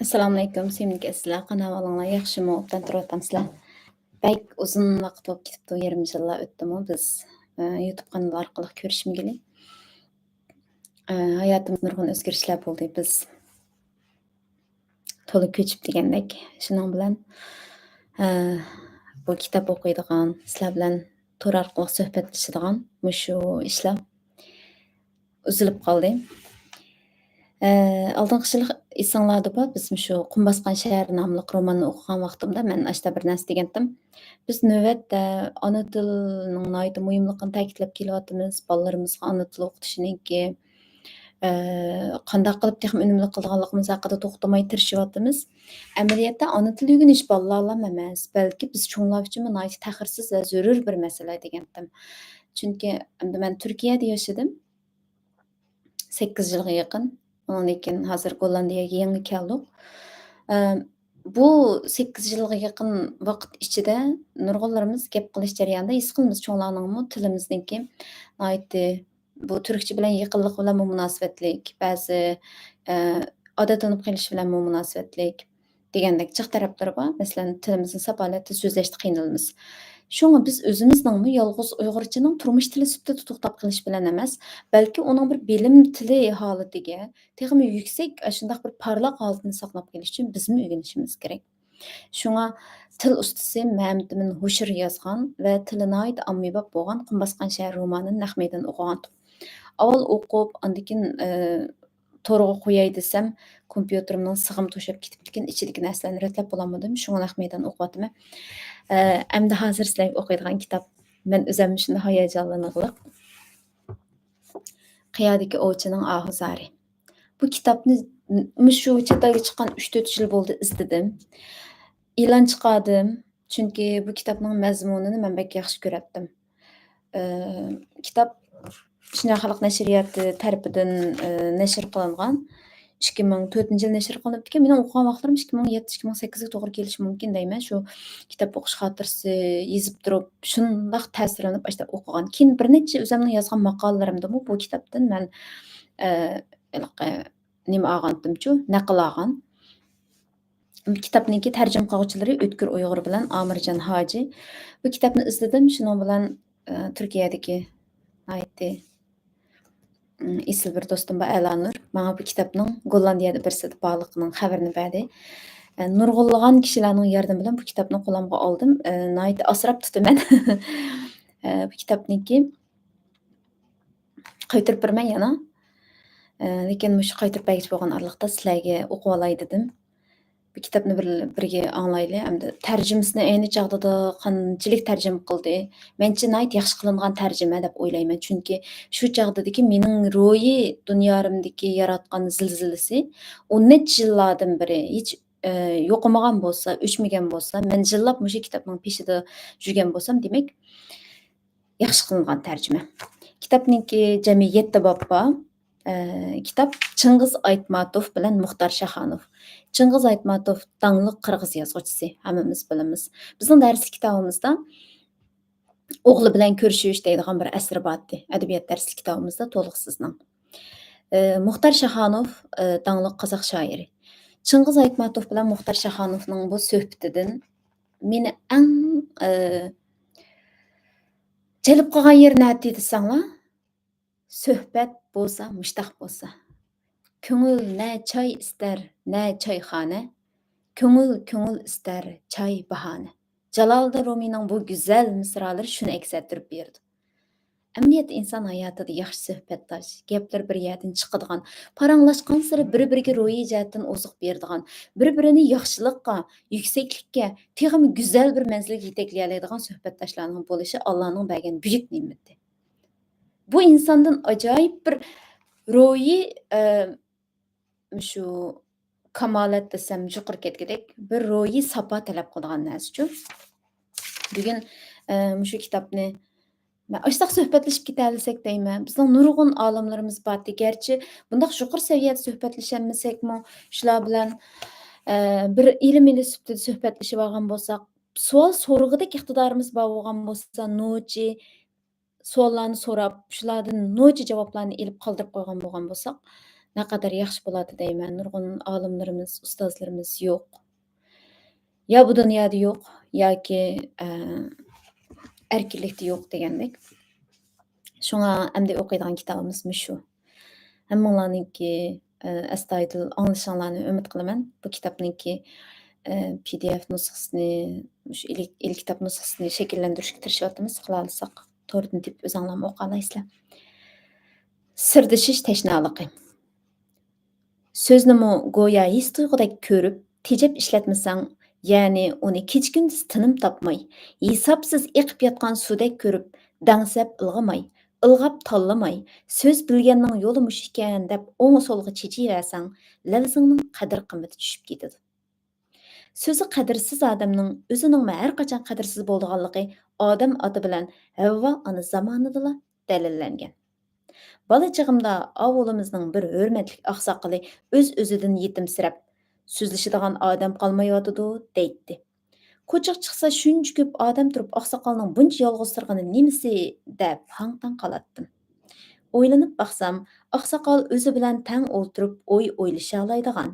Assalomu alaykum, sevimli sizlar. Qanaqa ahvolinglar? Yaxshimi? Obdan turyapsizlar? Bak, uzun vaqt bo'lib ketibdi, yarim yillar o'tdimi biz YouTube kanali orqali ko'rishmagili. Hayotimizda nurg'un o'zgarishlar bo'ldi. Biz to'la ko'chib degandek. Shuning bilan bu kitob o'qiydigan, sizlar bilan to'r orqali suhbatlashadigan mushu ishlar uzilib qoldi. Oldingi yili esinglarda bor, biz shu "Qum bosgan shahar" nomli romanni o'qigan vaqtimda men ashta bir narsa degandim. Biz navbatda ona tilining nihoyatda muhimligini ta'kidlab kelyapmiz. Bolalarimizga ona tili o'qitishniki, qanday qilib texmi unumli qilganligimiz haqida to'xtamay tirishyapmiz. Amaliyotda ona tili o'rganish bolalar emas, balki biz cho'nglar uchun nihoyat ta'xirsiz va zarur bir masala degandim. Chunki endi men Turkiyada yashadim 8 yilga yaqin. Lekin hozir Gollandiyaga yangi keldik. Bu 8 yilga yaqin vaqt ichida nurg'unlarimiz gap qilish jarayonida his qilamiz cho'nglarningmi tilimizniki nihoyatda bu turkcha bilan yaqinlik bilan munosabatlik, ba'zi odatlanib qolish bilan munosabatlik degandek jiq taraflari bor. Masalan, tilimizni sapolatda so'zlashda qiynalamiz. Shunga biz o'zimizningmi yolg'iz Uyg'urchaning turmush tili sifatida to'xtab qilish bilan emas, balki uning bir bilim tili holatiga texmi yuksak shundoq bir parlaq holatini saqlab qolish uchun bizmi o'rganishimiz kerak. Shunga til ustasi Mehmet Emin Hoshir yozgan va tili nihoyat ommabop bo'lgan "Qum bosgan shahar" romanini naq maydon o'qigan. Avval o'qib, andan keyin to'rga qo'yay desam, kompyuterimning sig'im to'shab ketib ekan, ichidagi narsalarni ratlab bo'lolmadim. Shunga naq maydon o'qiyapman. Endi hozir sizlarga o'qiydigan kitob men o'zim shunday hayajonlanib Qiyodagi ovchining ohuzari. Bu kitobni shu chet elga chiqqan 3-4 yil bo'ldi izladim. E'lon chiqardim, chunki bu kitobning mazmunini men bek yaxshi ko'rardim. Kitob Shinoy xalq nashriyati tarafidan nashr qilingan. 2004 yil nashr qilinibdi ekan. Mening o'qigan vaqtlarim 2007-2008 ga to'g'ri kelishi mumkin deyman. Shu kitob o'qish xotirasi yezib turib, shundoq ta'sirlanib ashta o'qigan. Keyin bir necha o'zimning yozgan maqolalarimda bu kitobdan men nima olgandim-chu, naql olgan. Bu kitobniki tarjima qiluvchilari O'tkir Uyg'ur bilan Amirjon Hoji. Bu kitobni izladim, shuning bilan Turkiyadagi aytdi. Esil bir do'stim bor Alanur. Menga bu kitobning Gollandiyada birsida borligining xabarini berdi. Nurg'unlagan kishilarning yordami bilan bu kitobni qo'limga oldim. Nihoyat asrab tutaman. Bu kitobniki qaytirib berman yana. Lekin shu qaytirib bergich bo'lgan oraliqda sizlarga o'qib olay dedim. Bu kitobni birga anglayli. Hamda tarjimasini ayni chog'da qanchalik tarjima qildi. Mencha nihoyat yaxshi qilingan tarjima deb o'ylayman. Chunki shu chog'dagi mening ro'yi dunyorimdagi yaratgan zilzilasi 10 yillardan beri hech yo'qmagan bo'lsa, o'chmagan bo'lsa, men yillab shu kitobning peshida yurgan bo'lsam, demak yaxshi qilingan tarjima. Kitobniki jami 7 bob bor. Kitob Chingiz Aytmatov bilan Muxtor Shahonov. Chingiz Aytmatov dangliq qirg'iz yozuvchisi, hammamiz bilamiz. Bizning dars kitobimizda o'g'li bilan ko'rishish deydigan bir asr bor edi. Adabiyot dars kitobimizda to'liqsizning. Muxtor Shahonov dangliq qozoq shoiri. Chingiz Aytmatov bilan Muxtor Shahonovning bu suhbatidan meni eng jalb qilgan yeri nima desanglar, suhbat bo'lsa, mushtaq bo'lsa. Ko'ngil ne choy istar, ne choyxona. Ko'ngil istar, choy bahona. Jaloliddin Rumiyning bu go'zal misralari shuni aks ettirib berdi. Amaliyat inson hayotida yaxshi suhbatdosh, gaplar bir yerdan chiqadigan, paranglashgan sari bir-biriga ro'yi jihatdan oziq beradigan, bir-birini yaxshilikqa, yuksaklikka, texmi go'zal bir manzilga yetaklay oladigan suhbatdoshlarning bo'lishi Allohning bergan buyuk ne'mati. Bu insondan ajoyib bir ro'yi shu kamolat desam yuqori ketgidek bir ro'yi sapo talab qiladigan narsa-chu. Bugun shu kitobni ashta suhbatlashib ketaolsak deyman. Bizning nurg'un olimlarimiz bor. Garchi bundoq yuqori saviyada suhbatlashamasak-mu, shular bilan bir ilmiy sifatida suhbatlashib olgan bo'lsak, savol so'rag'idek iqtidorimiz bor bo'lgan bo'lsa, nochi savollarni so'rab, shulardan nochi javoblarni ilib qoldirib qo'ygan bo'lgan bo'lsak, Naqadar yaxshi bo'ladi deyman. Nurg'un olimlarimiz, ustozlarimiz yo'q. Ya bu dunyoda yo'q yoki erkinlikda yo'q degandek. Shunga endi o'qiydigan kitobimiz shu. Hammanglarningki astoydil anglashinglarni umid qilaman. Bu kitobningki PDF nusxasini, shu ilk kitob nusxasini shakllantirishga tirishyapmiz. Qila olsak, to'g'ridan deb o'zinglarmi o'qa olasizlar. Sirdishish tashnaligi. So'znimi go'yo his tuyg'udek ko'rib, tejab ishlatmasang, ya'ni uni kecha-kunduz tinim topmay, hisobsiz eqib yotgan sudek ko'rib, dangsab ilg'amay, ilg'ab tanlamay, so'z bilganning yo'li mush ekan deb o'ng-so'lga chechiversang, lavzingning qadr-qimmati tushib ketadi. So'zi qadrsiz odamning o'zining har qachon qadrsiz bo'lganligi odam oti bilan Havvo ona zamonidala dalillangan. Bola chig'imda ovulimizning bir hurmatli oqsoqoli o'z-o'zidan yetimsirab, so'zlashadigan odam qolmayotidi deydi. Ko'chiq chiqsa shuncha ko'p odam turib oqsoqolning buncha yolg'iz turgani nimasi deb hang-tang qolatdim. O'ylanib baqsam, oqsoqol o'zi bilan tang o'ltirib o'ylasha oladigan,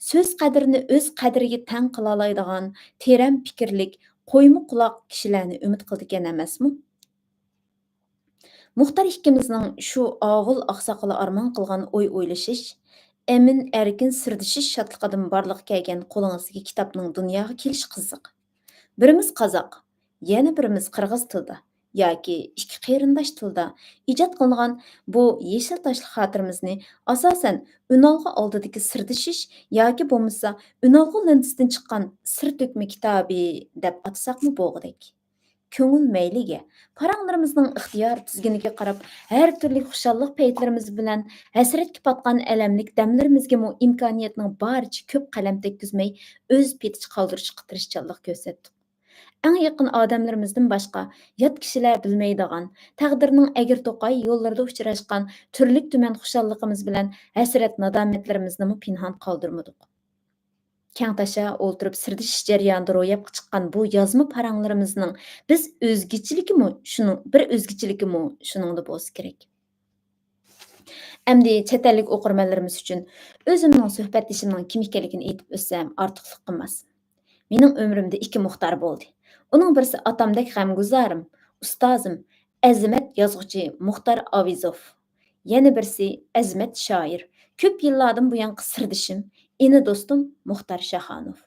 so'z qadrini o'z qadriga tang qila oladigan, teran fikrlik, qo'yma quloq kishilarni umid qildigan emasmi? Muxtar ikkimizning shu og'il oqsoqoli armon qilgan o'ylashish, emin erkin sirdishish shodliqidan borliq kelgan qo'lingizga kitobning dunyoga kelish qiziq. Birimiz qozoq, yana birimiz qirg'iz tilida yoki ikki qarindosh tilda ijod qilingan bu yeshil toshli xotiramizni asosan Unalg'i oldidagi sirdishish yoki bo'lmasa Unalg'i lentasidan chiqqan sir to'kma kitobi deb atsaqmi bo'lg'idek. Ko'ngil mayliga, paranglarimizning ixtiyor tizginiga qarab, har turli xushalliq paytlarimiz bilan hasratga patgan alamlik damlarimizga imkoniyatning baricha ko'p qalam tekkizmay o'z petichi qoldirishga tirishchanlik ko'rsatdik. Eng yaqin odamlarimizdan boshqa yot kishilar bilmaydigan, taqdirning agir to'qay yo'llarida uchrashgan turli tuman xushalligimiz bilan hasrat nadomatlarimizni pinhon qoldirmadik. Keng tasha o'ltirib sirdishish jarayonida ro'yobga chiqqan bu yozma paranglarimizning biz o'zgachiligimi shuningda bo'lsa kerak. Endi chet ellik o'qirmanlarimiz uchun o'zimning suhbatlashimning kim ekanligini aytib o'tsam ortiqlik qilmas. Mening umrimda ikki muxtar bo'ldi. Uning birisi otamdek g'amguzarim, ustozim, azimat yozuvchi Muxtar Avizov. Yana birisi azimat shoir, ko'p yillardan buyon sirdishim, eni do'stim Muxtar Shahonov.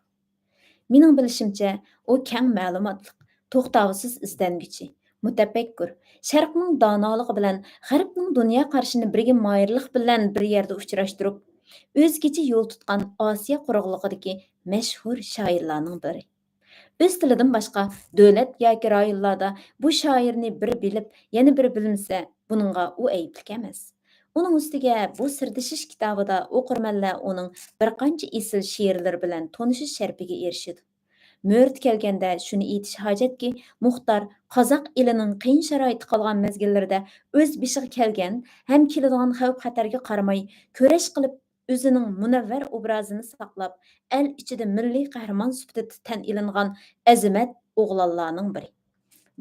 Mening bilishimcha, u keng ma'lumotli, to'xtovsiz izlanguchi, mutafakkur, sharqning donoligi bilan g'arbning dunyo qarashini birga moyillik bilan bir yerda uchrashtirib, o'zgacha yo'l tutgan Osiyo quruqlig'idagi mashhur shoirlarning biri. O'z tilidan boshqa davlat yoki rayonlarda bu shoirni biri bilib, yana biri bilmasa, buningga u ayblik emas. Uning ustiga bu sirdishish kitobida o'qirmanlar uning bir qancha esil she'rlari bilan tanishish sharfiga erishadi. Mo'rt kelganda shuni aytish hojatki, Muxtar qozoq elining qiyin sharoitda qolgan mezgillarida o'z beshiga kelgan ham keladigan xavf-xatarga qaramay kurash qilib o'zining munavvar obrazini saqlab, el ichida milliy qahramon sifatida tan ilingan azimat o'g'lonlarning biri.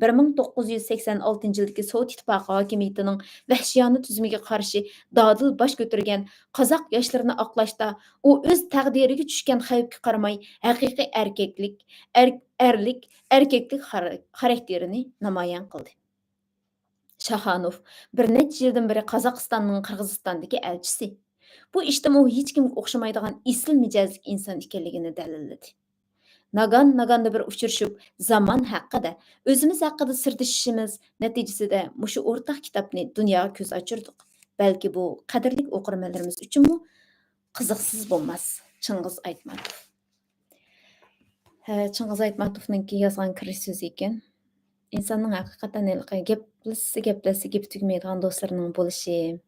1986-yildagi Sovet ittifoqi hokimiyatining vahshiyona tuzumiga qarshi dodil bosh ko'targan qozoq yoshlarini oqlashda u o'z taqdiriga tushgan xavfga qaramay haqiqiy erkaklik xarakterini namoyon qildi. Shahonov bir necha yildan beri Qozog'istonning Qirg'izistondagi elchisi. Bu ishda u hech kimga o'xshamaydigan esil mijozli inson ekanligini dalilladi. Naganda bir uchrashib, zamon haqida, o'zimiz haqida sirdishishimiz natijasida mushu o'rtaq kitobni dunyoga ko'z ochirdik. Balki bu qadrli o'qirmanlarimiz uchunmi qiziqsiz bo'lmas. Chingiz Aytmatov. Chingiz Aytmatovning yozgan kirish so'zi ekan. İnsanның haqiqatan gaplashsa gap tugmaydigan do'stlarining bo'lishi,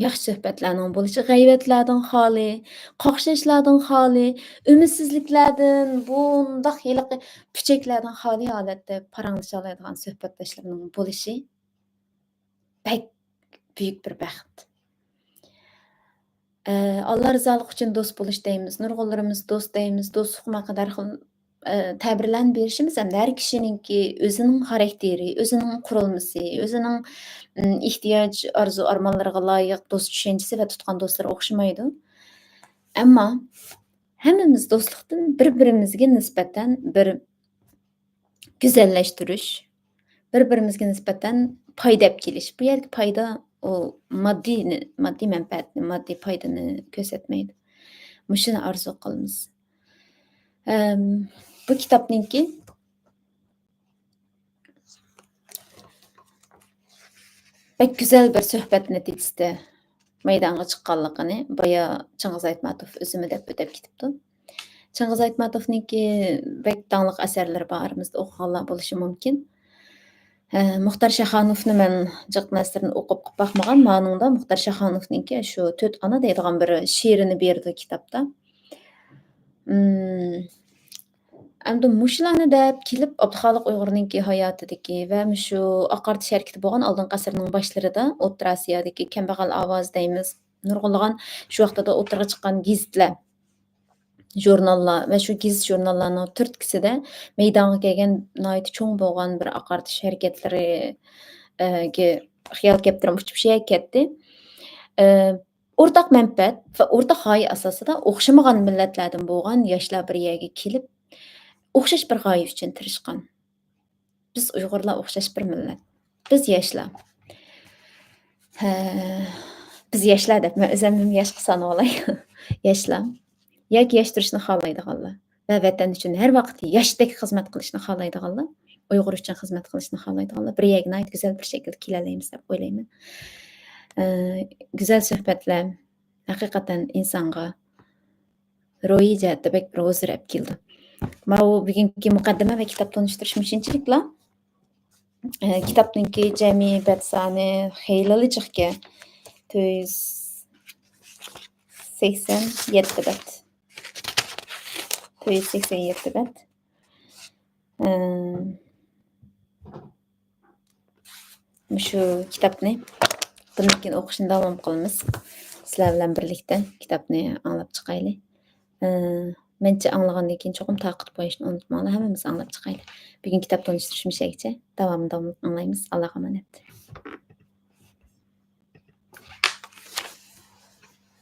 yaxshi suhbatlarning bo'lishi, g'ayvatlardan xoli, qoqshashlardan xoli, umidsizliklardan, bundaq hiliqi puchaklardan xoli holatda paranglasha oladigan suhbatdoshlarning bo'lishi bak buyuk bir baxt. Allah rizoligi uchun do'st bo'lish deymiz. Nurg'unlarimiz do'st deymiz. Do'stlik haqida har xil ta'birlarni berishimiz hamda har kishininki o'zining xarakteri, o'zining qurilmasi, o'zining ehtiyoj, arzu, armonlariga loyiq do'st tushunchasi va tutgan do'stlari o'xshamaydi. Ammo hammamiz do'stlikdan bir-birimizga nisbatan bir go'zallashtirish, bir-birimizga nisbatan foyda olib kelish. Bu yergi foyda u moddiy manfaatni, moddiy foydani ko'rsatmaydi. Mushuni orzu qilamiz. Bu kitobninki bek güzel bir suhbat natijasida maydonga chiqqanligini boya Chingiz Aytmatov o'zimi deb o'tib ketibdi. Chingiz Aytmatovninki bek dangliq asarlari bor, oramizda o'qiganlar bo'lishi mumkin. Muxtar Shaxonovni men jiq nasrini o'qib boqmagan, maningda Muxtar Shaxonovninki shu 4 ona deydigan bir she'rini berdi kitobda. Endi mushularni deb kelib Abduxoliq Uyg'urninki hayotidagi va shu oqartish harakati bo'lgan oldingi asrning boshlarida O'rta Osiyodagi kambag'al ovoz deymiz. Nurg'unlagan shu vaqtida o'tirg'a chiqqan gazitlar, jurnallar va shu gazit jurnallarning turtkisida maydonga kelgan nihoyat cho'ng bo'lgan bir oqartish harakatlari ga xiyol keltirib uchib ketdi. O'rtaq manfaat va o'rtaq g'oya asosida o'xshamagan millatlardan bo'lgan yoshlar bir yerga kelib o'xshash bir g'oya uchun tirishgan. Biz Uyg'urlar o'xshash bir millat. Biz yoshlar. Biz yoshlar deb men o'zimni yoshga sanab olay. Yoshlar. Yoki yosh turishni xohlaydiganlar va vatan uchun har vaqt yoshdek xizmat qilishni xohlaydiganlar, Uyg'ur uchun xizmat qilishni xohlaydiganlar bir yerga nihoyat go'zal bir shaklda kelalaymiz deb o'ylayman. Go'zal suhbatlar haqiqatan insonga ruhiy jihatda bek bir huzur olib keldi. Mana bu bugungi muqaddima va kitob tanishtirish shunchalikla. Kitobninki jami bet soni xeyli chiqga 487 bet. 487 bet. Shu kitobni bundan keyin o'qishni davom qilamiz. Sizlar bilan birlikda kitobni anglab chiqaylik. Mencha anglagandan keyin cho'qim taqib qo'yishni unutmanglar. Hammamiz anglab chiqaylik. Bugun kitob tanishtirish davomida anglaymiz. Allohga omonat.